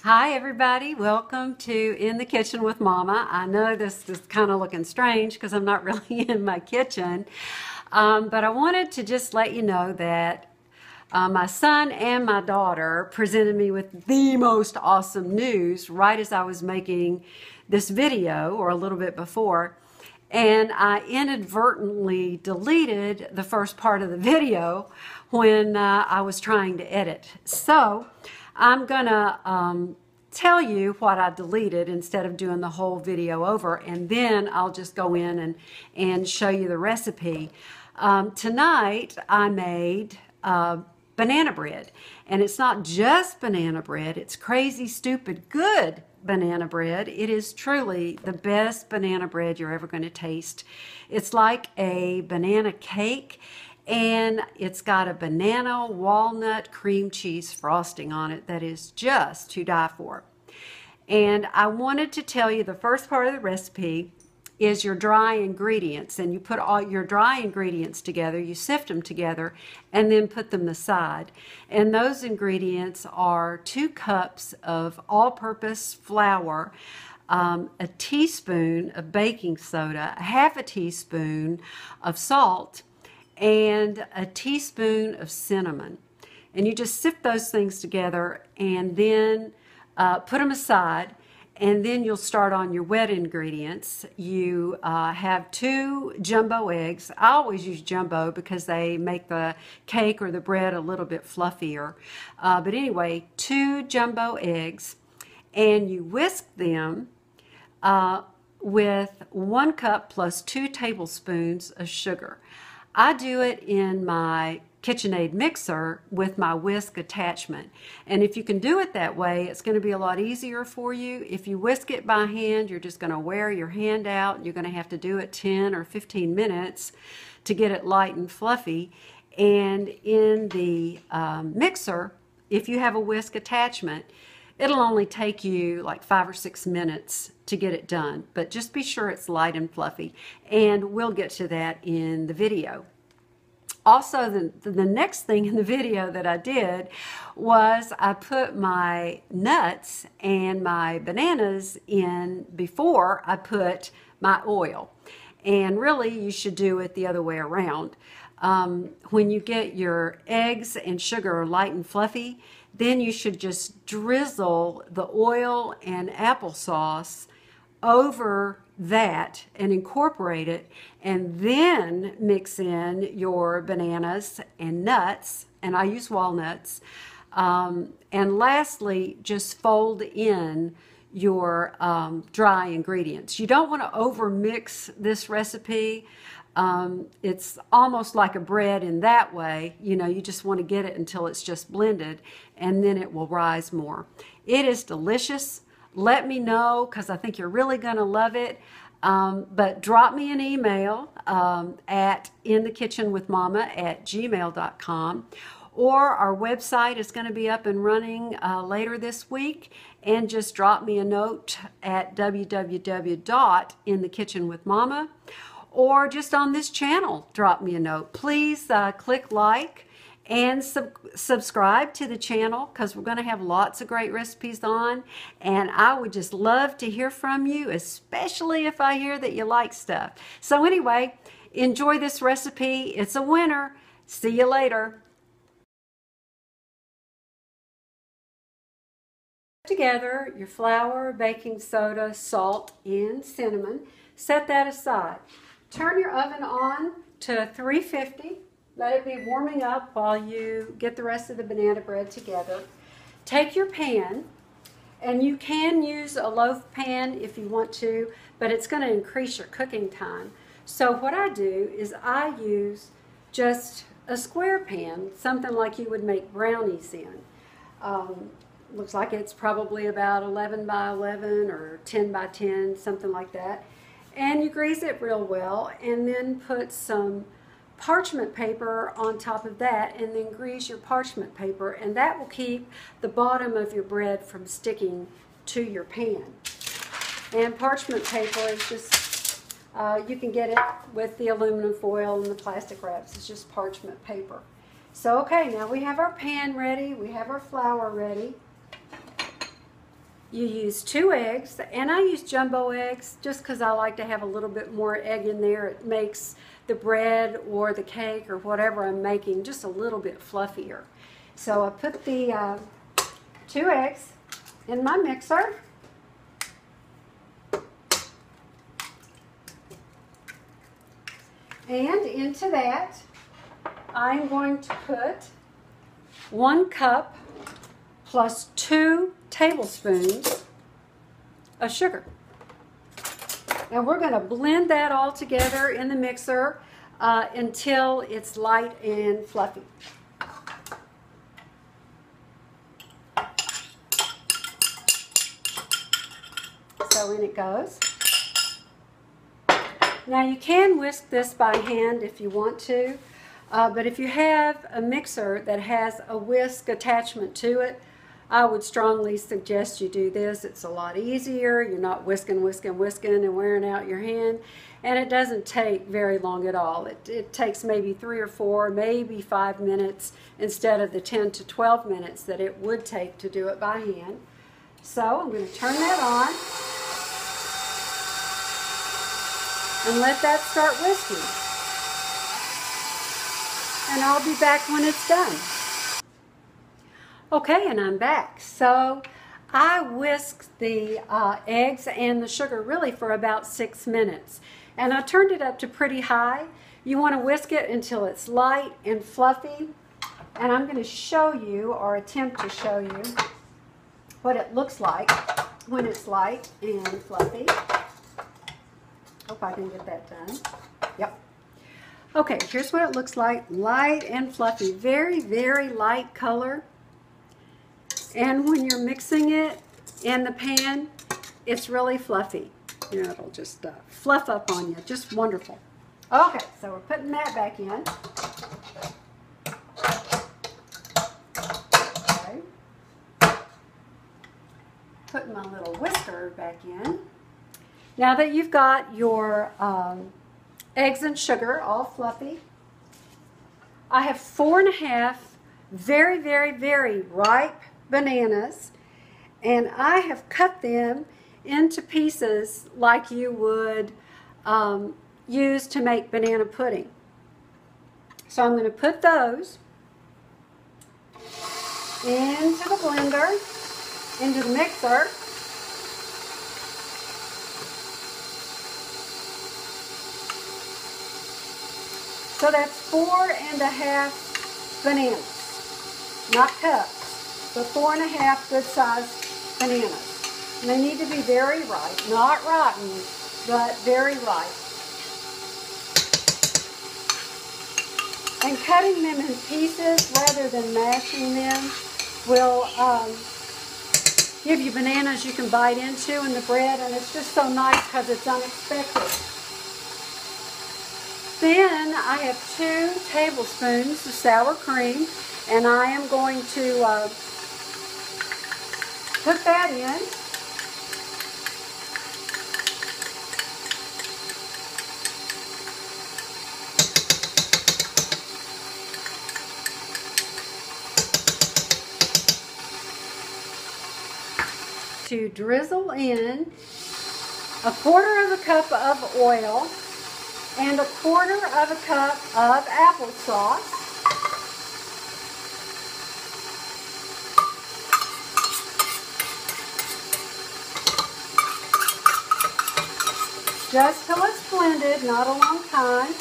Hi everybody, welcome to In the Kitchen with Mama. I know this is kind of looking strange because I'm not really in my kitchen, but I wanted to just let you know that my son and my daughter presented me with the most awesome news right as I was making this video, or a little bit before, and I inadvertently deleted the first part of the video when I was trying to edit. So I'm gonna tell you what I deleted instead of doing the whole video over, and then I'll just go in and show you the recipe. Tonight I made banana bread, and it's not just banana bread, it's crazy stupid good banana bread. It is truly the best banana bread you're ever going to taste. It's like a banana cake, and it's got a banana walnut cream cheese frosting on it that is just to die for. And I wanted to tell you the first part of the recipe is your dry ingredients, and you put all your dry ingredients together, you sift them together, and then put them aside. And those ingredients are 2 cups of all-purpose flour, a teaspoon of baking soda, a half a teaspoon of salt, and a teaspoon of cinnamon. And you just sift those things together and then put them aside. And then you'll start on your wet ingredients. You have 2 jumbo eggs. I always use jumbo because they make the cake or the bread a little bit fluffier. But anyway, 2 jumbo eggs, and you whisk them with 1 cup plus 2 tablespoons of sugar. I do it in my KitchenAid mixer with my whisk attachment, and if you can do it that way, it's going to be a lot easier for you. If you whisk it by hand, you're just going to wear your hand out. You're going to have to do it 10 or 15 minutes to get it light and fluffy. And in the mixer, if you have a whisk attachment, it'll only take you like 5 or 6 minutes to get it done, but just be sure it's light and fluffy, and we'll get to that in the video. Also, the next thing in the video that I did was I put my nuts and my bananas in before I put my oil. And really, you should do it the other way around. When you get your eggs and sugar light and fluffy, then you should just drizzle the oil and applesauce over that and incorporate it, and then mix in your bananas and nuts, and I use walnuts, and lastly just fold in your dry ingredients. You don't want to over mix this recipe. It's almost like a bread in that way. You know, you just want to get it until it's just blended, and then it will rise more. It is delicious. Let me know, because I think you're really going to love it. But drop me an email at inthekitchenwithmama@gmail.com, or our website is going to be up and running later this week, and just drop me a note at www.inthekitchenwithmama, or just on this channel drop me a note. Please click like and subscribe to the channel, because we're going to have lots of great recipes on, and I would just love to hear from you, especially if I hear that you like stuff. So anyway, enjoy this recipe. It's a winner. See you later. Together your flour, baking soda, salt, and cinnamon. Set that aside. Turn your oven on to 350. Let it be warming up while you get the rest of the banana bread together. Take your pan, and you can use a loaf pan if you want to, but it's going to increase your cooking time. So what I do is I use just a square pan, something like you would make brownies in. Looks like it's probably about 11 by 11 or 10 by 10, something like that. And you grease it real well, and then put some parchment paper on top of that, and then grease your parchment paper, and that will keep the bottom of your bread from sticking to your pan. And parchment paper is just, you can get it with the aluminum foil and the plastic wraps. It's just parchment paper. So okay, now we have our pan ready, we have our flour ready. you use 2 eggs, and I use jumbo eggs just because I like to have a little bit more egg in there. It makes the bread or the cake or whatever I'm making just a little bit fluffier. So I put the 2 eggs in my mixer. And into that, I'm going to put 1 cup plus 2 tablespoons of sugar. And we're going to blend that all together in the mixer until it's light and fluffy. So in it goes. Now you can whisk this by hand if you want to, but if you have a mixer that has a whisk attachment to it, I would strongly suggest you do this. It's a lot easier. You're not whisking and wearing out your hand, and it doesn't take very long at all. It takes maybe 3 or 4, maybe 5 minutes instead of the 10 to 12 minutes that it would take to do it by hand. So I'm going to turn that on and let that start whisking. And I'll be back when it's done. Okay, and I'm back. So I whisked the eggs and the sugar really for about 6 minutes. And I turned it up to pretty high. You want to whisk it until it's light and fluffy. And I'm going to show you, or attempt to show you, what it looks like when it's light and fluffy. Hope I can get that done. Yep. Okay, here's what it looks like. Light and fluffy. Very, very light color. And when you're mixing it in the pan, it's really fluffy. You know, it'll just fluff up on you. Just wonderful. Okay, so we're putting that back in. Okay. Putting my little whisker back in. Now that you've got your eggs and sugar all fluffy, I have 4½ very, very, very ripe bananas, and I have cut them into pieces like you would use to make banana pudding. So I'm going to put those into the blender, into the mixer. So that's 4½ bananas, not cups, but 4½ good-sized bananas. And they need to be very ripe, not rotten, but very ripe. And cutting them in pieces rather than mashing them will give you bananas you can bite into in the bread, and it's just so nice because it's unexpected. Then I have 2 tablespoons of sour cream, and I am going to put that in. To drizzle in 1/4 cup of oil and 1/4 cup of applesauce. Just till it's blended, not a long time.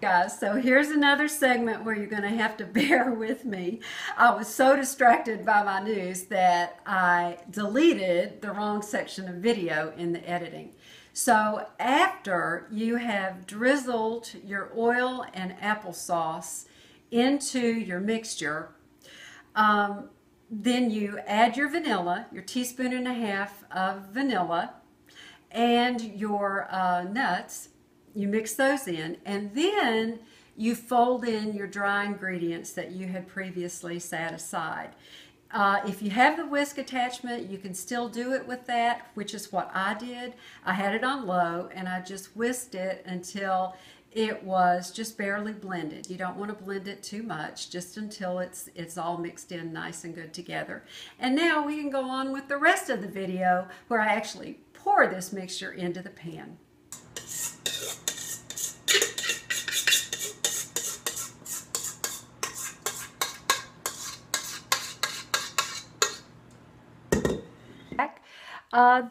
Guys, so here's another segment where you're going to have to bear with me. I was so distracted by my news that I deleted the wrong section of video in the editing. So after you have drizzled your oil and applesauce into your mixture, then you add your vanilla, your 1.5 teaspoons of vanilla, and your nuts. You mix those in, and then you fold in your dry ingredients that you had previously set aside. If you have the whisk attachment, you can still do it with that, which is what I did. I had it on low, and I just whisked it until it was just barely blended. You don't want to blend it too much, just until it's all mixed in nice and good together. And now we can go on with the rest of the video where I actually pour this mixture into the pan.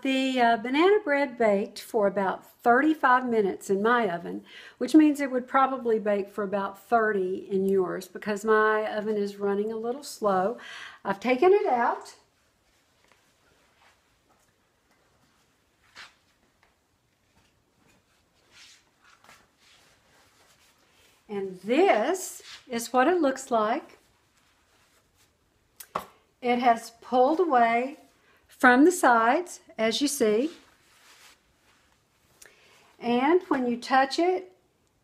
The banana bread baked for about 35 minutes in my oven, which means it would probably bake for about 30 in yours because my oven is running a little slow. I've taken it out. And this is what it looks like. It has pulled away from the sides, as you see. And when you touch it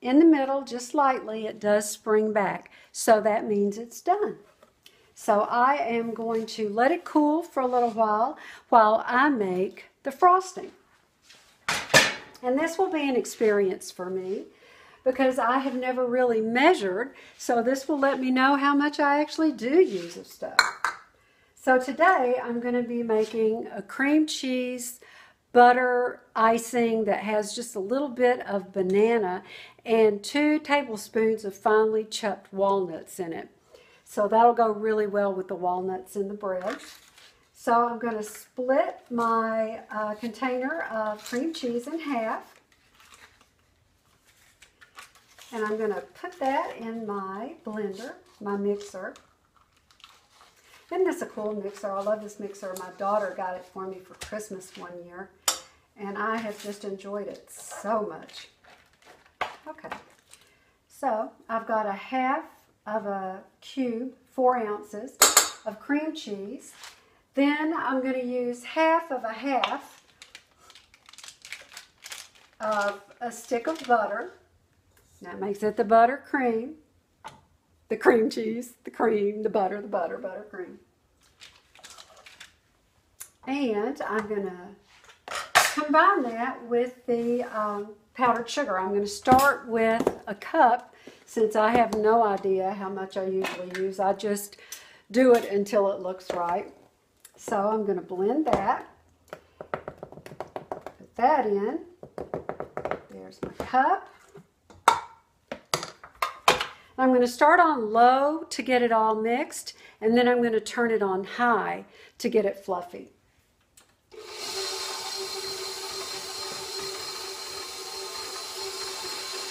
in the middle, just lightly, it does spring back. So that means it's done. So I am going to let it cool for a little while I make the frosting. And this will be an experience for me because I have never really measured. So this will let me know how much I actually do use of stuff. So today I'm going to be making a cream cheese butter icing that has just a little bit of banana and 2 tablespoons of finely chopped walnuts in it. So that'll go really well with the walnuts in the bread. So I'm going to split my container of cream cheese in half. And I'm going to put that in my blender, my mixer. Isn't this a cool mixer? I love this mixer. My daughter got it for me for Christmas one year, and I have just enjoyed it so much. Okay, so I've got a half of a cube, 4 ounces of cream cheese. Then I'm going to use half of a stick of butter. That makes it the butter cream. The cream cheese, the cream, the butter, cream. And I'm going to combine that with the powdered sugar. I'm going to start with a cup since I have no idea how much I usually use. I just do it until it looks right. So I'm going to blend that. Put that in. There's my cup. I'm going to start on low to get it all mixed, and then I'm going to turn it on high to get it fluffy.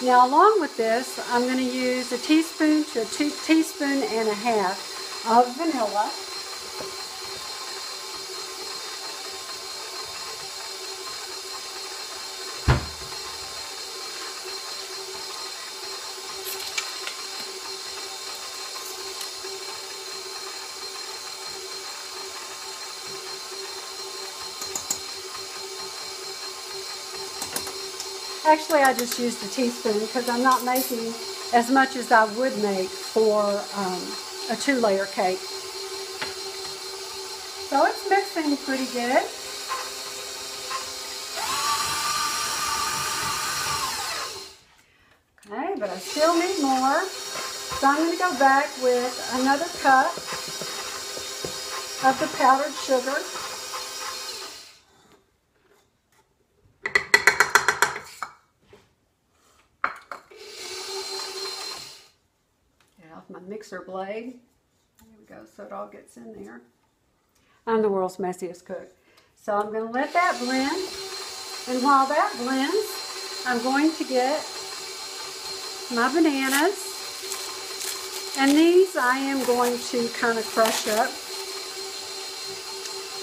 Now along with this, I'm going to use a teaspoon to a teaspoon and a half of vanilla. Actually, I just used a teaspoon because I'm not making as much as I would make for a 2-layer cake. So it's mixing pretty good. Okay, but I still need more. So I'm going to go back with another cup of the powdered sugar. My mixer blade. There we go, so it all gets in there. I'm the world's messiest cook. So I'm going to let that blend. And while that blends, I'm going to get my bananas. And these I am going to kind of crush up.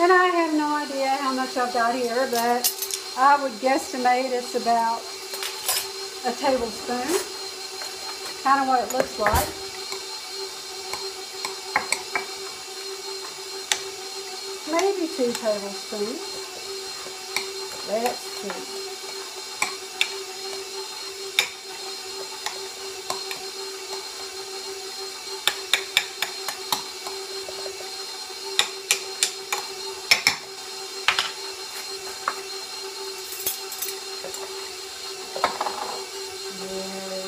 And I have no idea how much I've got here, but I would guesstimate it's about a tablespoon. Kind of what it looks like. Maybe 2 tablespoons. Let's see. There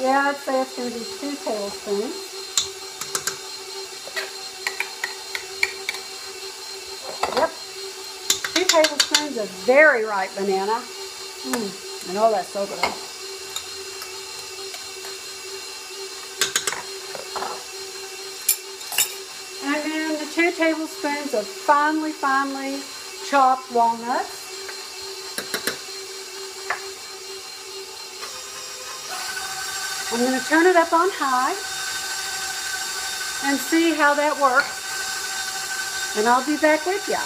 Yeah, I'd say it's going to be 2 tablespoons. Yep, 2 tablespoons of very ripe banana. I know that's so good. And then the 2 tablespoons of finely chopped walnuts. I'm going to turn it up on high and see how that works. And I'll be back with you.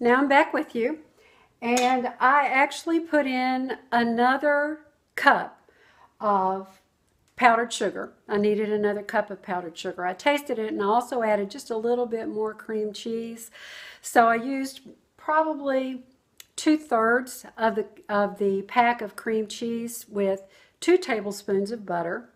Now I'm back with you. And I actually put in another cup of powdered sugar. I needed another cup of powdered sugar. I tasted it and I also added just a little bit more cream cheese. So I used probably 2/3 of the pack of cream cheese with 2 tablespoons of butter,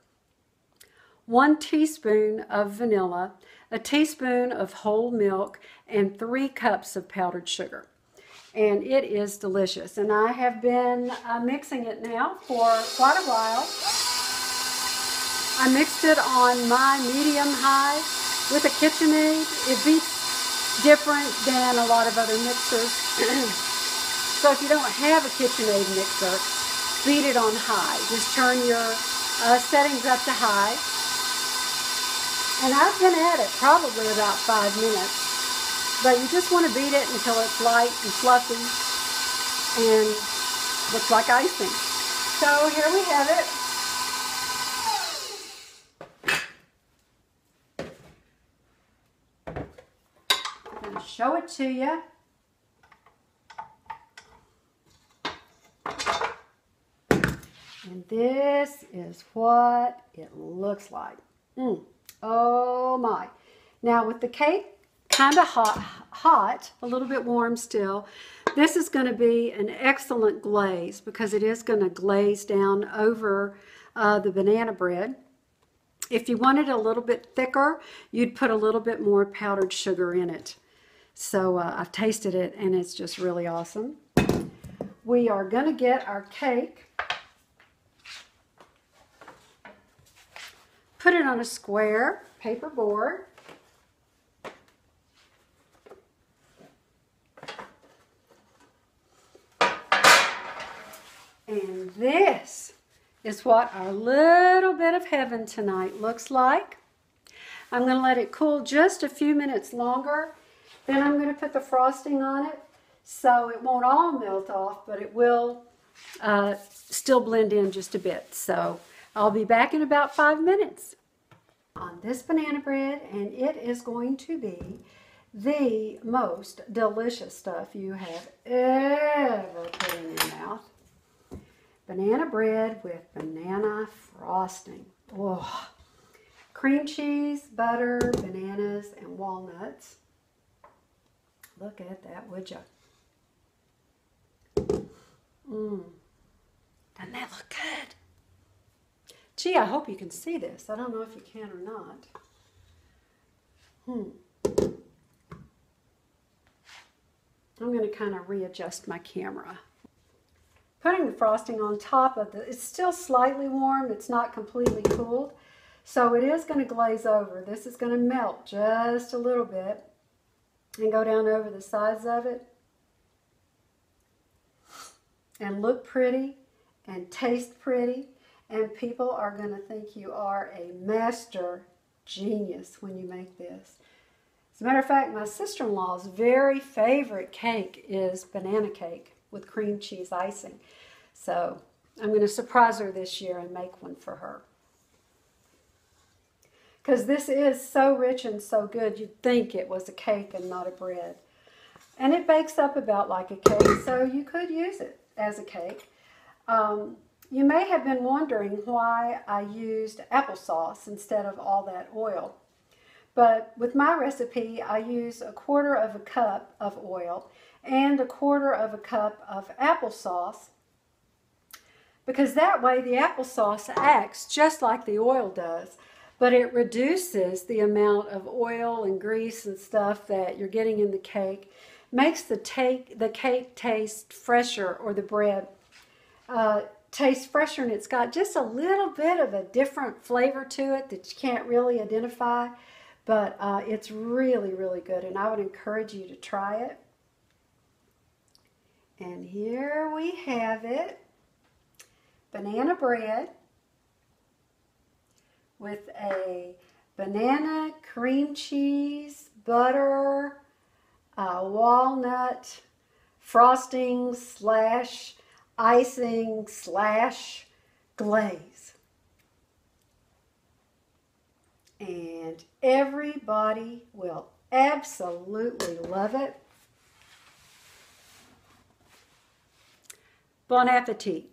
1 teaspoon of vanilla, a teaspoon of whole milk, and 3 cups of powdered sugar. And it is delicious. And I have been mixing it now for quite a while. I mixed it on my medium-high with a KitchenAid. It beats different than a lot of other mixers. So if you don't have a KitchenAid mixer, beat it on high. Just turn your settings up to high. And I've been at it probably about 5 minutes. But you just want to beat it until it's light and fluffy and looks like icing. So here we have it. I'm going to show it to you. And this is what it looks like. Oh my. Now with the cake kind of hot, a little bit warm still, this is going to be an excellent glaze because it is going to glaze down over the banana bread. If you want it a little bit thicker, you'd put a little bit more powdered sugar in it. So I've tasted it and it's just really awesome. We are going to get our cake, put it on a square paper board. And this is what our little bit of heaven tonight looks like. I'm going to let it cool just a few minutes longer. Then I'm going to put the frosting on it so it won't all melt off, but it will still blend in just a bit. So I'll be back in about 5 minutes on this banana bread, and it is going to be the most delicious stuff you have ever put in your mouth. Banana bread with banana frosting. Oh, cream cheese, butter, bananas, and walnuts. Look at that, would you? Doesn't that look good? Gee, I hope you can see this. I don't know if you can or not. I'm going to kind of readjust my camera. Putting the frosting on top of it's still slightly warm. It's not completely cooled. So it is going to glaze over. This is going to melt just a little bit and go down over the sides of it and look pretty and taste pretty. And people are going to think you are a master genius when you make this. As a matter of fact, my sister-in-law's very favorite cake is banana cake with cream cheese icing. So I'm going to surprise her this year and make one for her. Because this is so rich and so good, you'd think it was a cake and not a bread. And it bakes up about like a cake, so you could use it as a cake. You may have been wondering why I used applesauce instead of all that oil. But with my recipe, I use 1/4 cup of oil and 1/4 cup of applesauce, because that way the applesauce acts just like the oil does, but it reduces the amount of oil and grease and stuff that you're getting in the cake, makes the cake taste fresher, or the bread. tastes fresher, and it's got just a little bit of a different flavor to it that you can't really identify, but it's really, really good, and I would encourage you to try it. And here we have it, banana bread with a banana, cream cheese, butter, walnut frosting slash icing slash glaze. And everybody will absolutely love it. Bon appetit.